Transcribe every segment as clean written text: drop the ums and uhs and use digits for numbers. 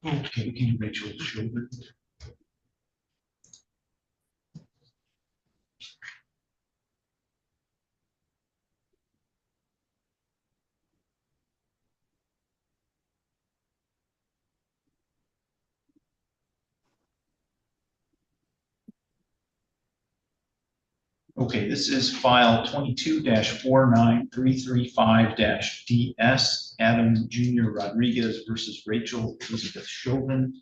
Okay, we can Rachel Shoulder. Okay, this is file 22-49335-DS, Adam Junior Rodriguez versus Rachel Elizabeth Chauvin.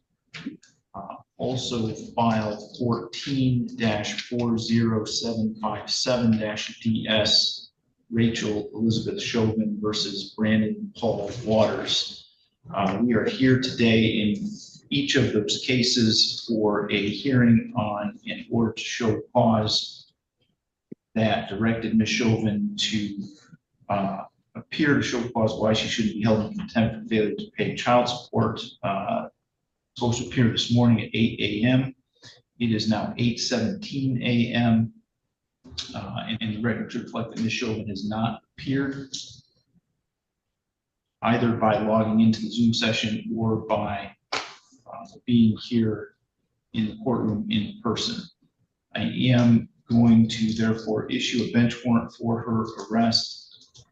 Also file 14-40757-DS, Rachel Elizabeth Chauvin versus Brandon Paul Waters. We are here today in each of those cases for a hearing on an order to show cause that directed Ms. Chauvin to appear to show cause why she shouldn't be held in contempt for failure to pay child support. Supposed to appear this morning at 8 a.m. It is now 8:17 a.m. And the record should reflect that Ms. Chauvin has not appeared either by logging into the Zoom session or by being here in the courtroom in person. I am going to therefore issue a bench warrant for her arrest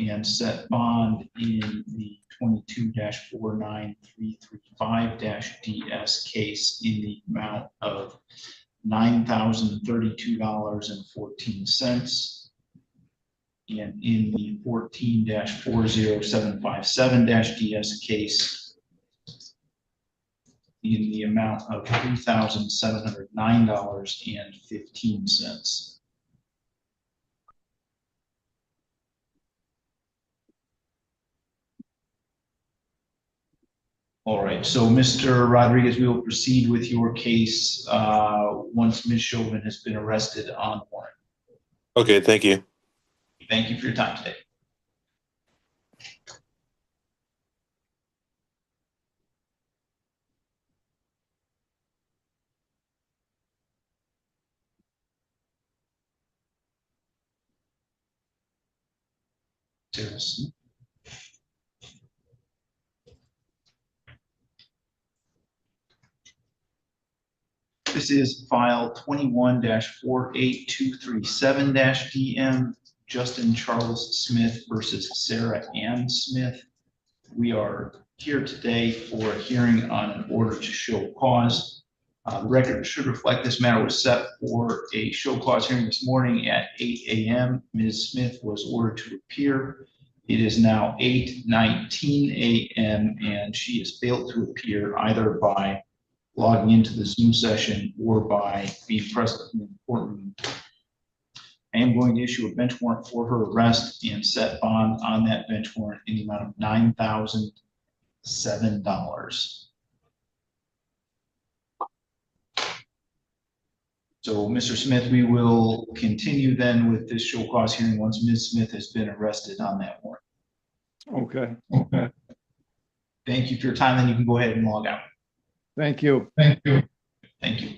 and set bond in the 22-49335-DS case in the amount of $9,032.14, and in the 14-40757-DS case in the amount of $3,709.15. All right, so Mr. Rodriguez, we will proceed with your case once Ms. Chauvin has been arrested on warrant. Okay, thank you. Thank you for your time today. Sarah. This is file 21-48237-DM, Justin Charles Smith versus Sarah Ann Smith. We are here today for a hearing on an order to show cause. The record should reflect this matter was set for a show cause hearing this morning at 8 a.m. Ms. Smith was ordered to appear. It is now 8:19 a.m. and she has failed to appear either by logging into the Zoom session or by being present in the courtroom. I am going to issue a bench warrant for her arrest and set bond on that bench warrant in the amount of $9,007. So, Mr. Smith, we will continue then with this show cause hearing once Ms. Smith has been arrested on that warrant. Okay, Thank you for your time. Then you can go ahead and log out. thank you. Thank you.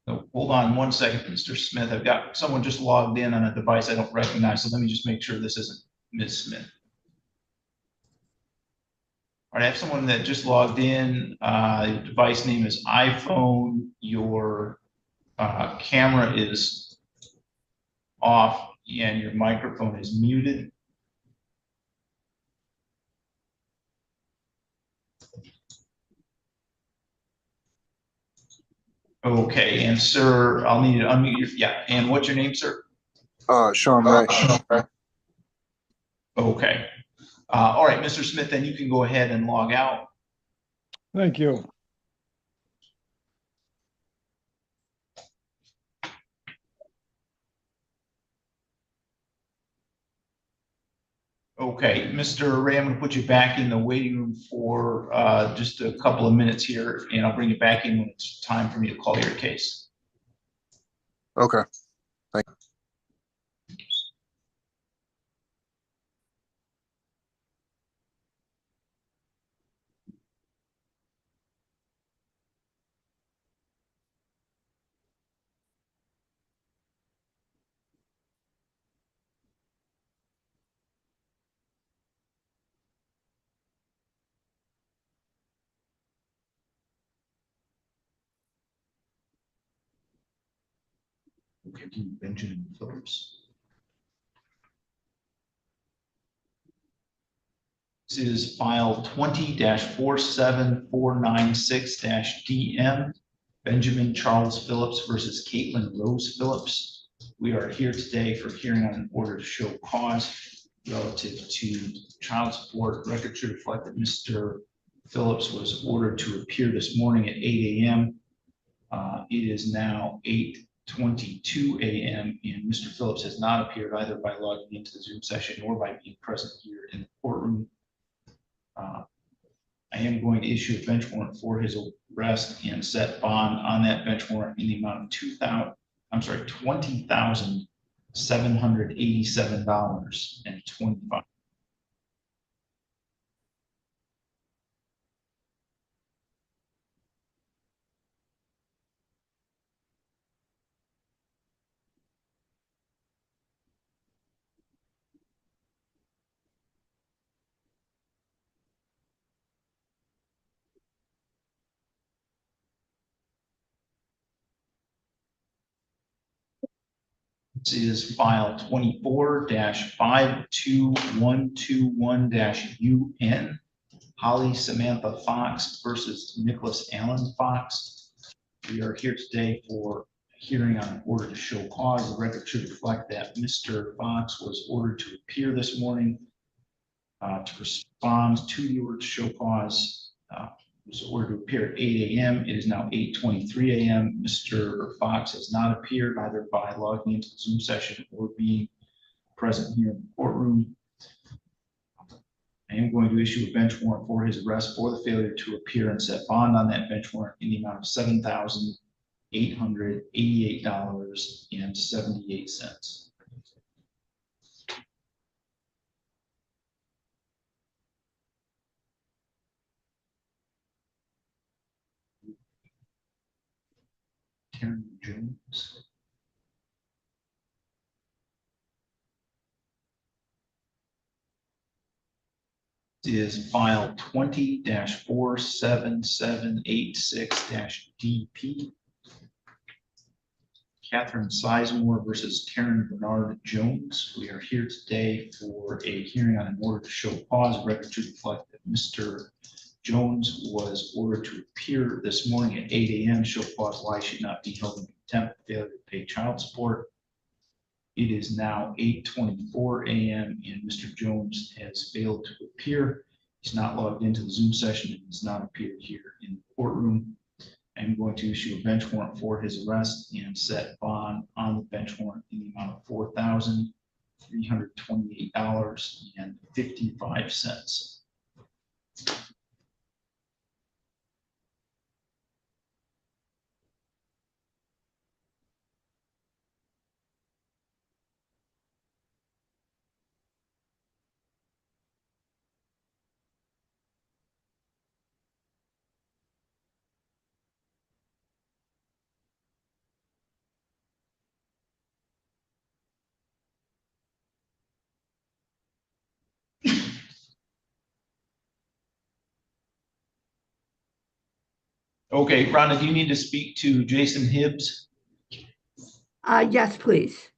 So hold on one second, Mr. Smith. I've got someone just logged in on a device I don't recognize, so let me just make sure this isn't Ms. Smith. All right, I have someone that just logged in. Your device name is iPhone. Your camera is off and your microphone is muted. Okay, and sir, I'll need you to unmute your, yeah, and what's your name, sir? Sean Ray. Okay. All right, Mr. Smith, then you can go ahead and log out. Thank you. Okay, Mr. Ray, I'm going to put you back in the waiting room for just a couple of minutes here, and I'll bring you back in when it's time for me to call your case. Okay. Thank you. Okay, Benjamin Phillips. This is file 20-47496-DM, Benjamin Charles Phillips versus Caitlin Rose Phillips. We are here today for hearing on an order to show cause relative to child support. Record should reflect that Mr. Phillips was ordered to appear this morning at 8 a.m. It is now 8:22 a.m. and Mr. Phillips has not appeared either by logging into the Zoom session or by being present here in the courtroom. I am going to issue a bench warrant for his arrest and set bond on that bench warrant in the amount of $20,787.25. This is file 24-52121-UN, Holly Samantha Fox versus Nicholas Allen Fox. We are here today for a hearing on an order to show cause. The record should reflect that Mr. Fox was ordered to appear this morning to respond to the order to show cause. Was ordered to appear at 8 a.m. It is now 8:23 a.m. Mr. Fox has not appeared either by logging into the Zoom session or being present here in the courtroom. I am going to issue a bench warrant for his arrest for the failure to appear and set bond on that bench warrant in the amount of $7,888.78. Karen Jones. Is file 20-47786-DP. Catherine Sizemore versus Karen Bernard Jones. We are here today for a hearing on an order to show cause. Record to reflect that Mr. Jones was ordered to appear this morning at 8 a.m. Show cause why she should not be held in contempt for failure to pay child support. It is now 8:24 a.m. and Mr. Jones has failed to appear. He's not logged into the Zoom session and has not appeared here in the courtroom. I'm going to issue a bench warrant for his arrest and set bond on the bench warrant in the amount of $4,328.55. Okay, Rhonda, do you need to speak to Jason Hibbs? Yes, please.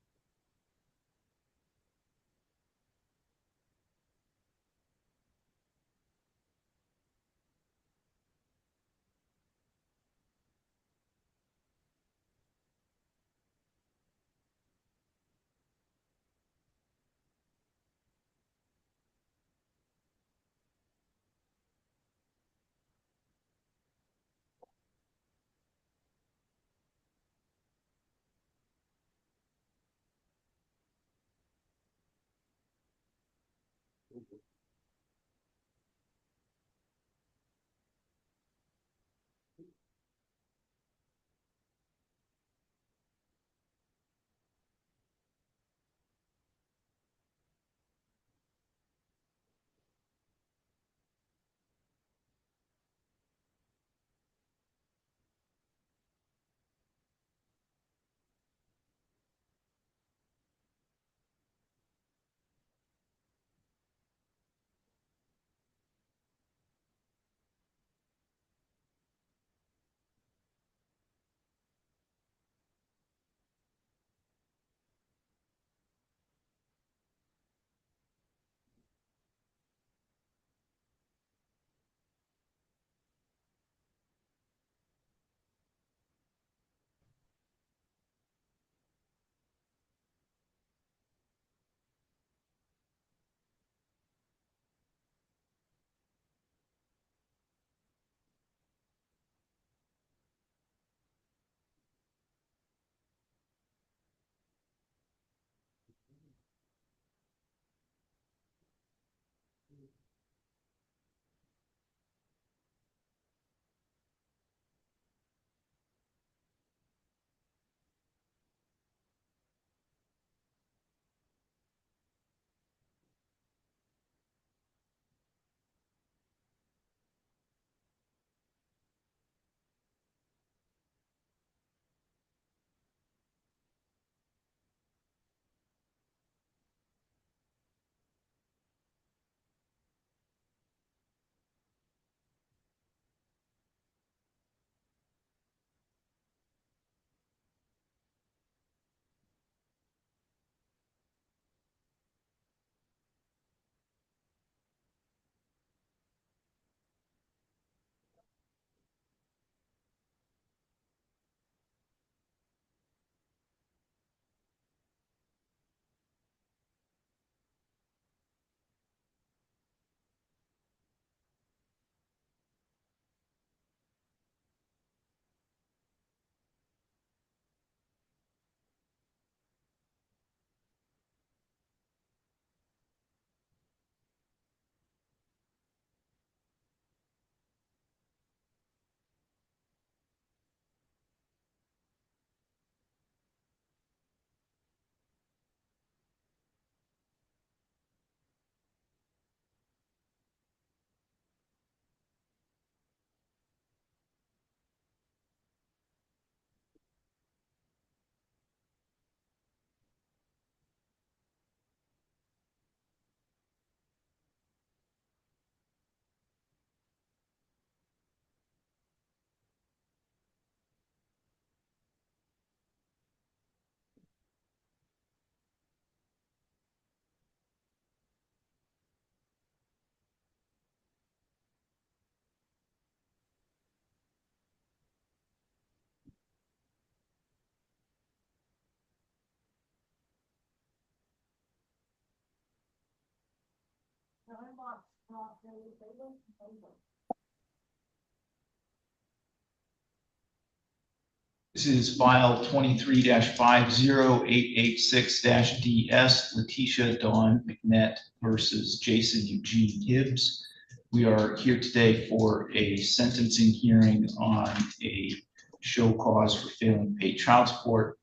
This is file 23-50886-DS, Letitia Dawn McNett versus Jason Eugene Hibbs. We are here today for a sentencing hearing on a show cause for failing to pay child support.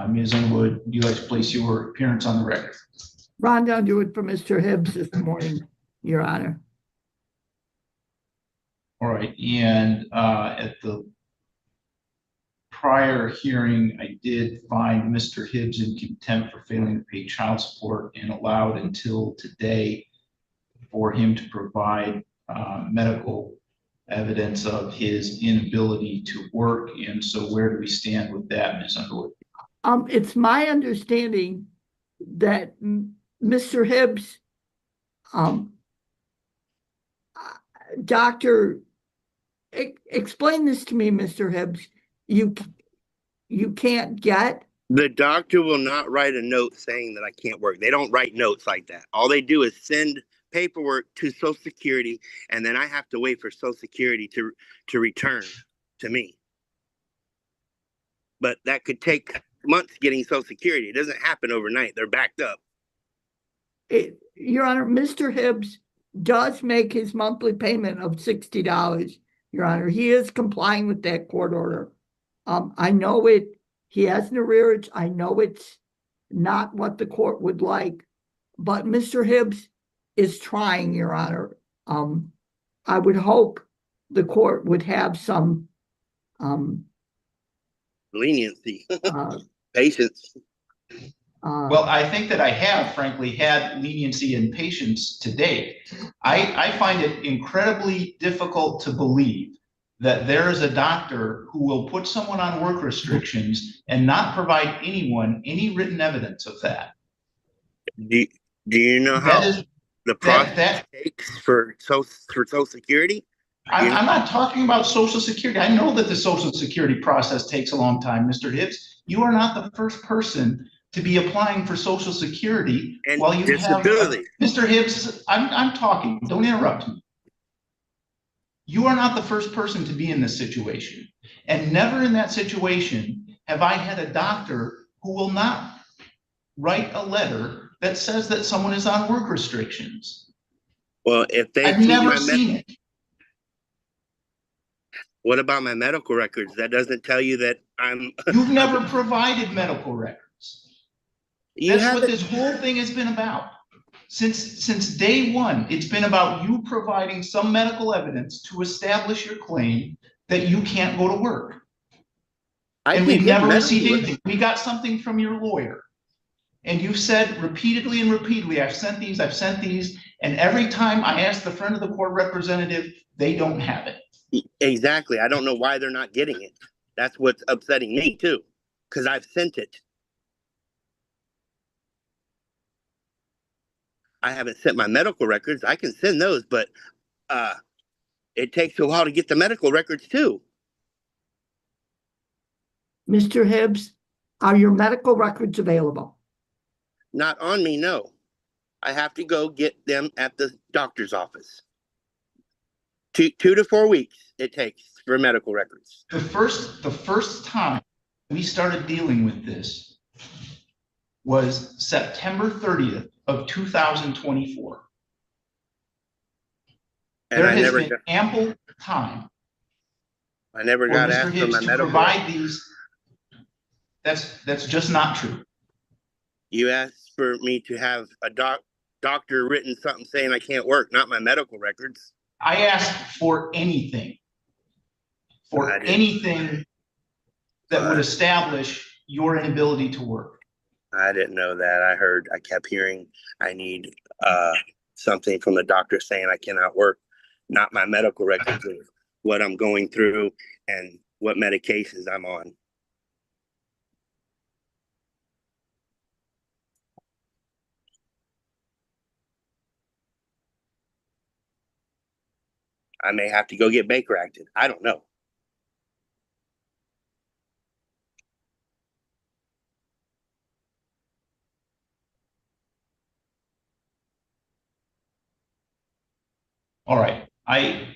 Ms. Underwood, would you like to place your appearance on the record? Rhonda Underwood for Mr. Hibbs this morning, Your Honor. All right, and at the prior hearing, I did find Mr. Hibbs in contempt for failing to pay child support and allowed until today for him to provide medical evidence of his inability to work. And so where do we stand with that, Ms. Underwood? It's my understanding that Mr. Hibbs, doctor, explain this to me, Mr. Hibbs. You can't get? The doctor will not write a note saying that I can't work. They don't write notes like that. All they do is send paperwork to Social Security, and then I have to wait for Social Security to return to me. But that could take months getting Social Security. It doesn't happen overnight. They're backed up. Your Honor, Mr. Hibbs does make his monthly payment of $60, Your Honor. He is complying with that court order. I know he has an arrearage. I know it's not what the court would like, but Mr. Hibbs is trying, Your Honor. I would hope the court would have some leniency, patience. Well, I think that I have, frankly, had leniency and patience to date. I find it incredibly difficult to believe that there is a doctor who will put someone on work restrictions and not provide anyone any written evidence of that. Do you know how the process takes for Social Security? I'm not talking about Social Security. I know that the Social Security process takes a long time, Mr. Hibbs. You are not the first person to be applying for Social Security and while you disability. have Mr. Hibbs. I'm talking. Don't interrupt me. You are not the first person to be in this situation, and never in that situation have I had a doctor who will not write a letter that says that someone is on work restrictions. Well, if I've never seen it. What about my medical records? That doesn't tell you that I'm. You've never provided medical records. That's what this whole thing has been about. Since day one, it's been about you providing some medical evidence to establish your claim that you can't go to work. And we've never received anything. We got something from your lawyer. And you've said repeatedly and repeatedly, I've sent these, and every time I ask the friend of the court representative, they don't have it. Exactly. I don't know why they're not getting it. That's what's upsetting me too, because I've sent it. I haven't sent my medical records. I can send those, but it takes a while to get the medical records too. Mr. Hibbs, are your medical records available? Not on me, no. I have to go get them at the doctor's office. 2 to 4 weeks it takes for medical records. The first time we started dealing with this was September 30th of 2024. And there has been ample time. I never got asked for my medical provide these. That's just not true. You asked for me to have a doctor written something saying I can't work, not my medical records. I asked for anything. Anything that would establish your inability to work. I didn't know that. I kept hearing I need something from the doctor saying I cannot work, not my medical records of what I'm going through and what medications I'm on. I may have to go get Baker acted. I don't know. All right, I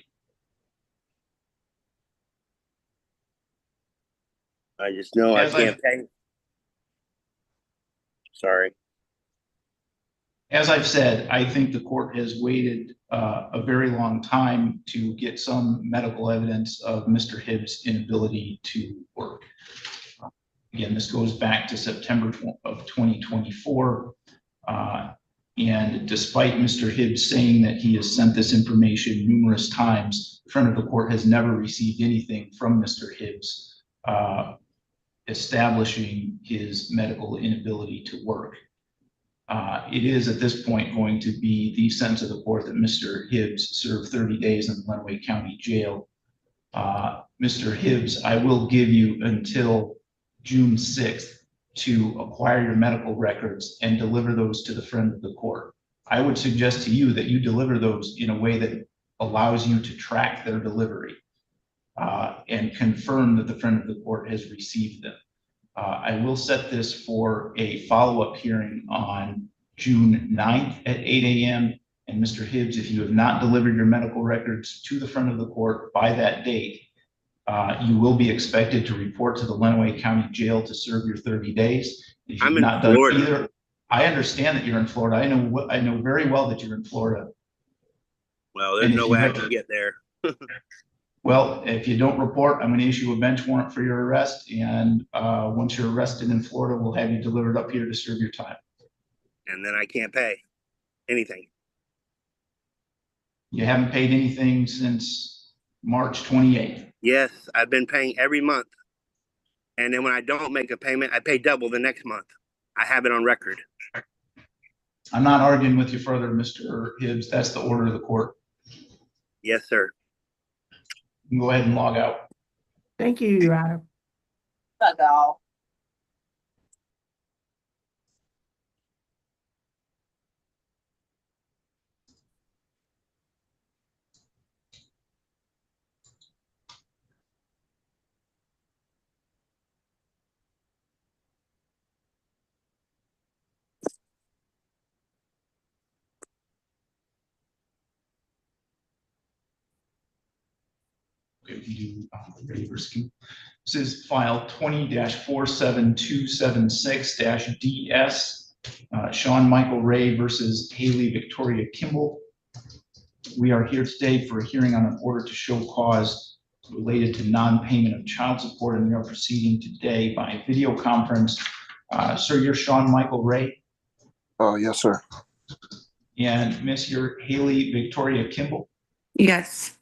just know I As I- can't pay. Sorry. as I've said, I think the court has waited a very long time to get some medical evidence of Mr. Hibbs' inability to work. Again, this goes back to September of 2024. And despite Mr. Hibbs saying that he has sent this information numerous times, the front of the court has never received anything from Mr. Hibbs establishing his medical inability to work. It is at this point going to be the sense of the court that Mr. Hibbs serve 30 days in the Lenawee County Jail. Mr. Hibbs, I will give you until June 6th to acquire your medical records and deliver those to the friend of the court. I would suggest to you that you deliver those in a way that allows you to track their delivery and confirm that the friend of the court has received them. I will set this for a follow-up hearing on June 9th at 8 a.m. And Mr. Hibbs, if you have not delivered your medical records to the front of the court by that date, you will be expected to report to the Lenawee County Jail to serve your 30 days. If I'm you've in not done Florida. either, I understand that you're in Florida. I know very well that you're in Florida. Well, there's no way I can get there. Well, if you don't report, I'm going to issue a bench warrant for your arrest. And once you're arrested in Florida, we'll have you delivered up here to serve your time. And then I can't pay anything. You haven't paid anything since March 28th. Yes, I've been paying every month. And then when I don't make a payment, I pay double the next month. I have it on record. I'm not arguing with you further, Mr. Hibbs. That's the order of the court. Yes, sir. You can go ahead and log out. Thank you, Your Honor. Log out. Okay, we can do waivers. This is file 20-47276-DS. Sean Michael Ray versus Haley Victoria Kimball. We are here today for a hearing on an order to show cause related to non-payment of child support, and we are proceeding today by video conference. Sir, you're Sean Michael Ray. Yes, sir. And Miss, you're Haley Victoria Kimball. Yes.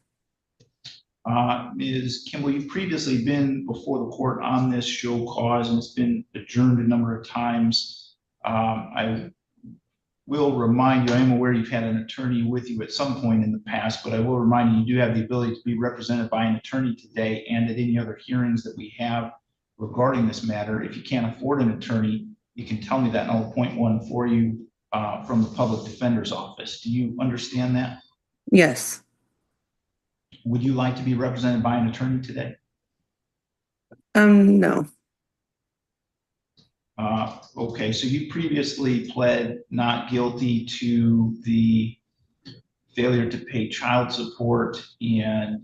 Ms. Kimball, you've previously been before the court on this show cause, and it's been adjourned a number of times. I will remind you, I am aware you've had an attorney with you at some point in the past, but I will remind you, you do have the ability to be represented by an attorney today and at any other hearings that we have regarding this matter. If you can't afford an attorney, you can tell me that and I'll appoint one for you from the public defender's office. Do you understand that? Yes. Would you like to be represented by an attorney today? No. Okay, so you previously pled not guilty to the failure to pay child support, and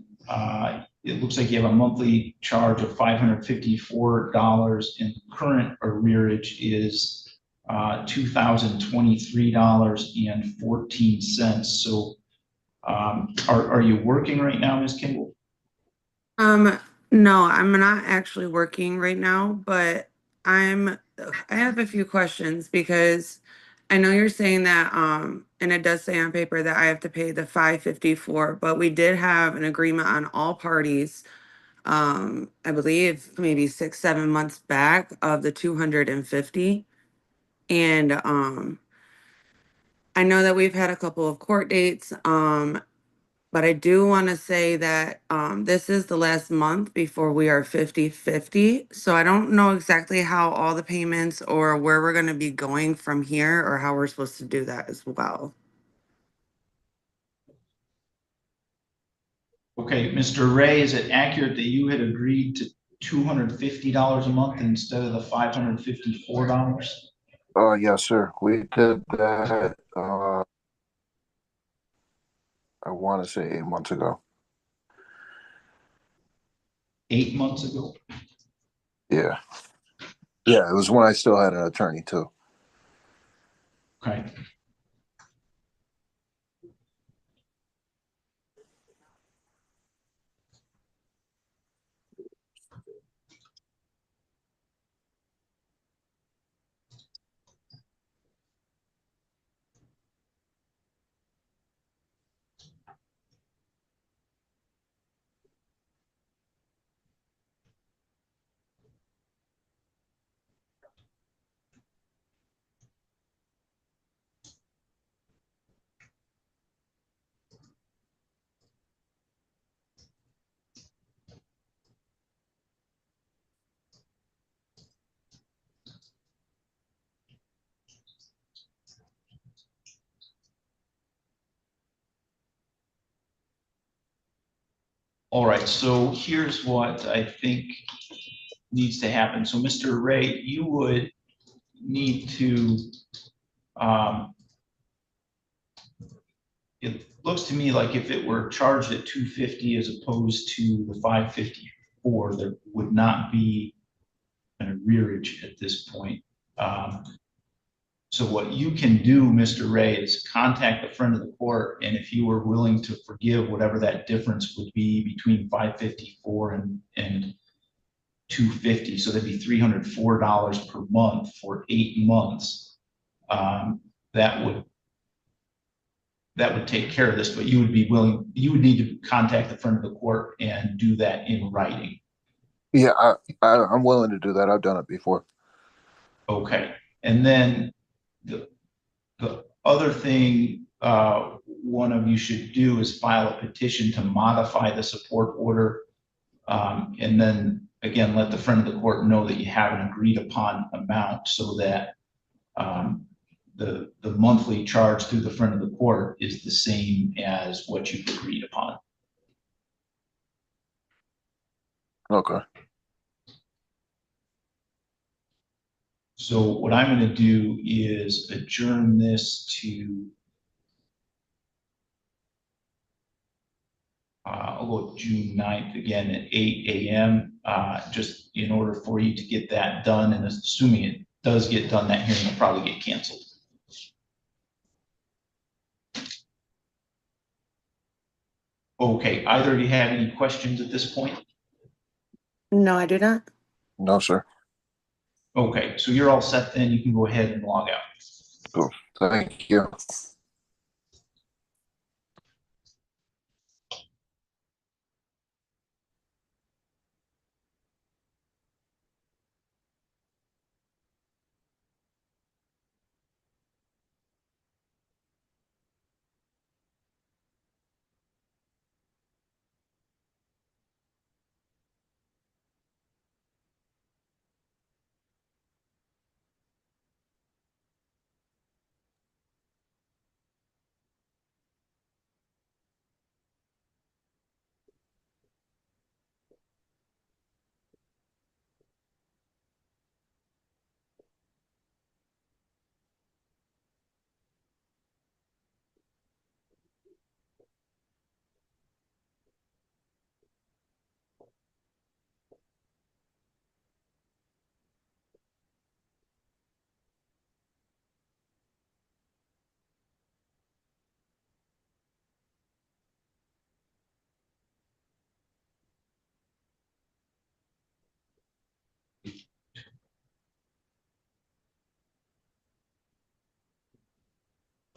it looks like you have a monthly charge of $554, and current arrearage is $2,023.14. So are you working right now, Ms. Kimball? No, I'm not actually working right now, but I have a few questions because I know you're saying that, and it does say on paper that I have to pay the $554, but we did have an agreement on all parties, I believe maybe 6-7 months back of the $250. And I know that we've had a couple of court dates, but I do want to say that this is the last month before we are 50-50. So I don't know exactly how all the payments or where we're going to be going from here or how we're supposed to do that as well. Okay, Mr. Ray, is it accurate that you had agreed to $250 a month instead of the $554? Yes, sir. We did that. I want to say 8 months ago. 8 months ago? Yeah. Yeah, it was when I still had an attorney too. Okay. All right, so here's what I think needs to happen. So Mr. Ray, you would need to, it looks to me like if it were charged at 250 as opposed to the 554, there would not be an arrearage at this point. So what you can do, Mr. Ray, is contact the friend of the court, and if you were willing to forgive whatever that difference would be between 554 and 250, so that'd be $304 per month for 8 months. That would take care of this, but you would be willing, you would need to contact the friend of the court and do that in writing. Yeah, I'm willing to do that. I've done it before. Okay, and then the other thing one of you should do is file a petition to modify the support order. And then again, let the friend of the court know that you have an agreed upon amount so that the monthly charge through the friend of the court is the same as what you've agreed upon. Okay. So what I'm going to do is adjourn this to I'll go June 9th again at 8 a.m. Just in order for you to get that done, and assuming it does get done, that hearing will probably get canceled. Okay, either of you have any questions at this point? No, I do not. No, sir. Okay, so you're all set then. You can go ahead and log out. Cool. Thank you.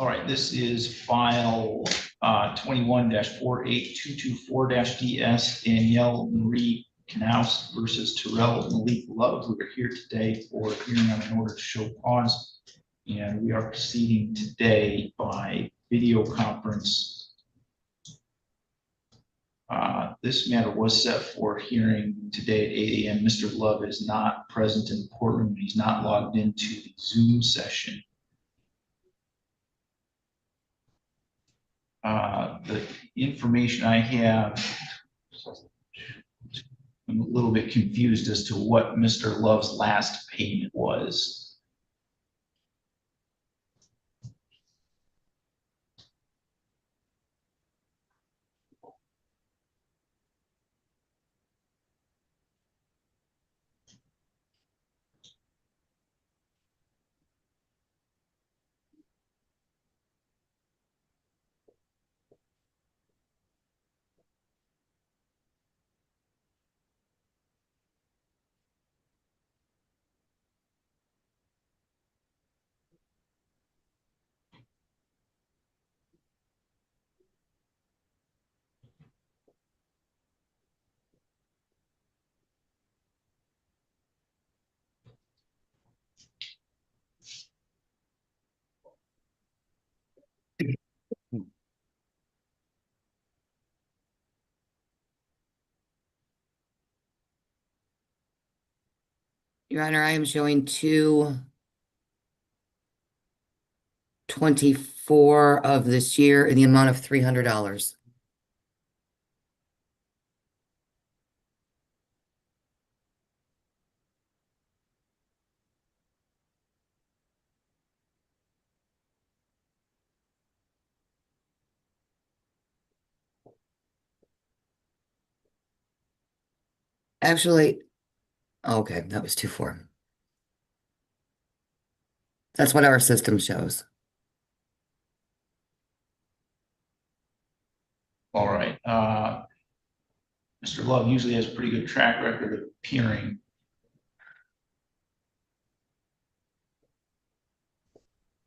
All right, this is file 21-48224-DS, Danielle Marie Knaus versus Terrell Malik Love. We are here today for hearing on an order to show cause, and we are proceeding today by video conference. This matter was set for hearing today at 8 a.m. Mr. Love is not present in the courtroom. He's not logged into the Zoom session. The information I have, I'm a little bit confused as to what Mr. Love's last payment was. Your Honor, I am showing 2/24 of this year in the amount of $300. Actually, okay, that was 2/4. That's what our system shows. All right. Mr. Love usually has a pretty good track record of appearing.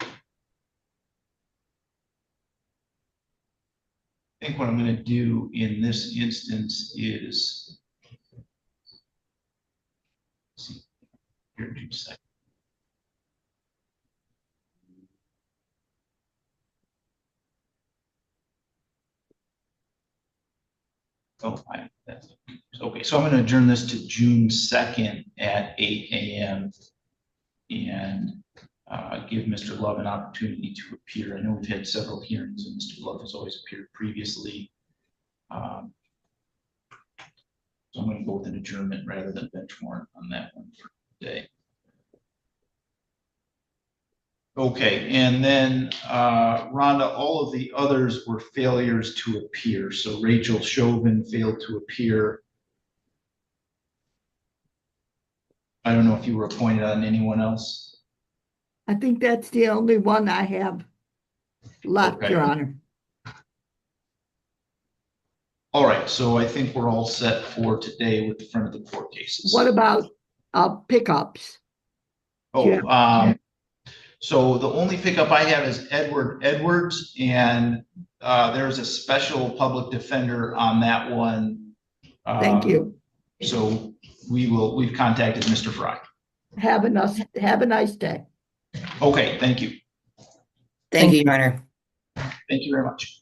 I think what I'm going to do in this instance is see here, 2 seconds. Oh, okay. So I'm going to adjourn this to June 2nd at 8 a.m. and give Mr. Love an opportunity to appear. I know we've had several hearings and Mr. Love has always appeared previously. So I'm going to go with an adjournment rather than bench warrant on that one for today. Okay, and then Rhonda, all of the others were failures to appear. So Rachel Chauvin failed to appear. I don't know if you were appointed on anyone else. I think that's the only one I have left, Okay. Your Honor. All right, so I think we're all set for today with the front of the court cases. What about pickups? Oh, so the only pickup I have is Edward Edwards, and there's a special public defender on that one. Thank you. So we've contacted Mr. Fry. Have a nice day. Okay, thank you. Thank you, Your Honor. Thank you very much.